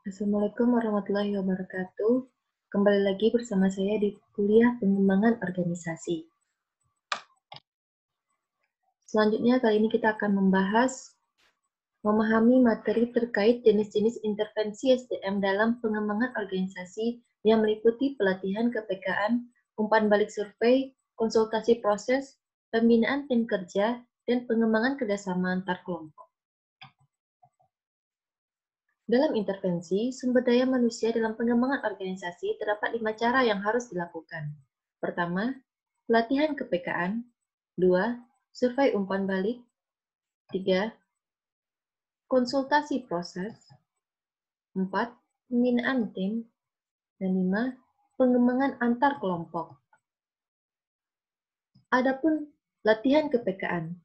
Assalamualaikum warahmatullahi wabarakatuh. Kembali lagi bersama saya di kuliah pengembangan organisasi. Selanjutnya kali ini kita akan membahas memahami materi terkait jenis-jenis intervensi SDM dalam pengembangan organisasi yang meliputi pelatihan kepekaan, umpan balik survei, konsultasi proses, pembinaan tim kerja, dan pengembangan kerjasama antar kelompok. Dalam intervensi, sumber daya manusia dalam pengembangan organisasi terdapat 5 cara yang harus dilakukan. Pertama, pelatihan kepekaan. 2. Survei umpan balik. 3. Konsultasi proses. 4. Pembinaan tim. Dan 5. Pengembangan antar kelompok. Adapun latihan kepekaan.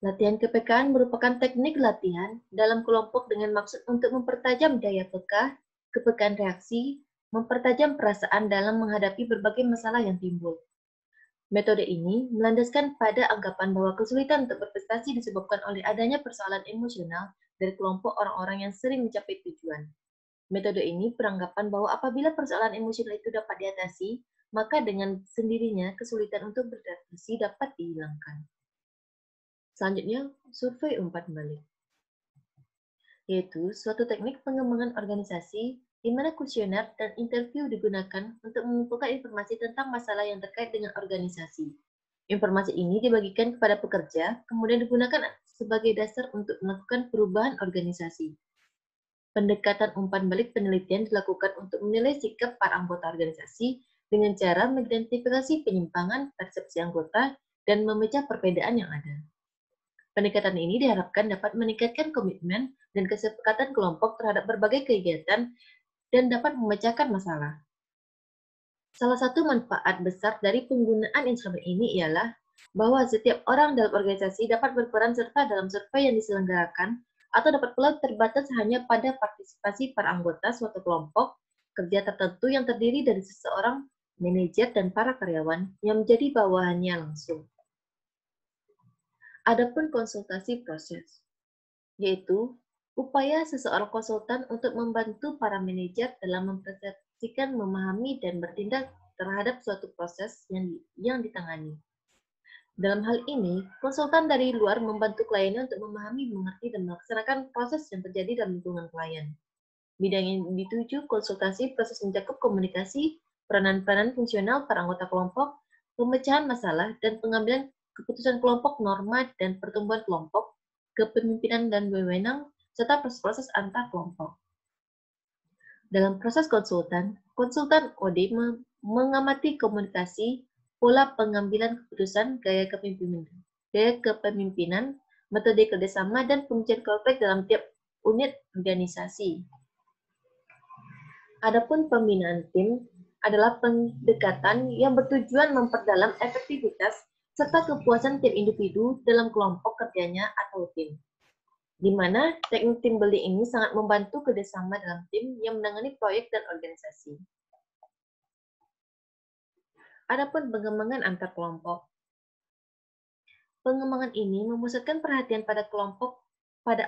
Latihan kepekaan merupakan teknik latihan dalam kelompok dengan maksud untuk mempertajam daya peka, kepekaan reaksi, mempertajam perasaan dalam menghadapi berbagai masalah yang timbul. Metode ini melandaskan pada anggapan bahwa kesulitan untuk berprestasi disebabkan oleh adanya persoalan emosional dari kelompok orang-orang yang sering mencapai tujuan. Metode ini beranggapan bahwa apabila persoalan emosional itu dapat diatasi, maka dengan sendirinya kesulitan untuk beradaptasi dapat dihilangkan. Selanjutnya, survei umpan balik, yaitu suatu teknik pengembangan organisasi di mana kuesioner dan interview digunakan untuk mengumpulkan informasi tentang masalah yang terkait dengan organisasi. Informasi ini dibagikan kepada pekerja, kemudian digunakan sebagai dasar untuk melakukan perubahan organisasi. Pendekatan umpan balik penelitian dilakukan untuk menilai sikap para anggota organisasi dengan cara mengidentifikasi penyimpangan persepsi anggota dan memecah perbedaan yang ada. Pendekatan ini diharapkan dapat meningkatkan komitmen dan kesepakatan kelompok terhadap berbagai kegiatan dan dapat memecahkan masalah. Salah satu manfaat besar dari penggunaan instrumen ini ialah bahwa setiap orang dalam organisasi dapat berperan serta dalam survei yang diselenggarakan atau dapat pula terbatas hanya pada partisipasi para anggota suatu kelompok kerja tertentu yang terdiri dari seseorang, manajer, dan para karyawan yang menjadi bawahannya langsung. Adapun konsultasi proses, yaitu upaya seseorang konsultan untuk membantu para manajer dalam mempersepsikan, memahami, dan bertindak terhadap suatu proses yang ditangani. Dalam hal ini, konsultan dari luar membantu kliennya untuk memahami, mengerti, dan melaksanakan proses yang terjadi dalam lingkungan klien. Bidang yang dituju konsultasi proses mencakup komunikasi, peranan-peranan fungsional para anggota kelompok, pemecahan masalah, dan pengambilan keputusan kelompok, norma, dan pertumbuhan kelompok, kepemimpinan dan wewenang, serta proses-proses antar kelompok. Dalam proses konsultan, konsultan OD mengamati komunikasi, pola pengambilan keputusan, gaya kepemimpinan, metode kerjasama, dan pengujian konflik dalam tiap unit organisasi. Adapun pembinaan tim adalah pendekatan yang bertujuan memperdalam efektivitas serta kepuasan tim individu dalam kelompok kerjanya atau tim, di mana teknik team building ini sangat membantu kerjasama dalam tim yang menangani proyek dan organisasi. Adapun pengembangan antar kelompok. Pengembangan ini memusatkan perhatian pada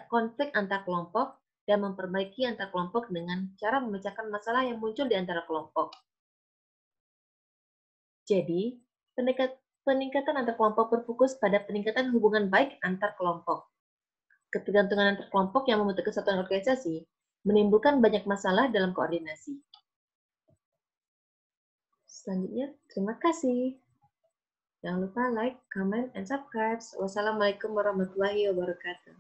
konflik antar kelompok dan memperbaiki antar kelompok dengan cara memecahkan masalah yang muncul di antara kelompok. Jadi, peningkatan antar kelompok berfokus pada peningkatan hubungan baik antar kelompok. Ketergantungan antar kelompok yang membentuk kesatuan organisasi menimbulkan banyak masalah dalam koordinasi. Selanjutnya, terima kasih. Jangan lupa like, comment, and subscribe. Wassalamualaikum warahmatullahi wabarakatuh.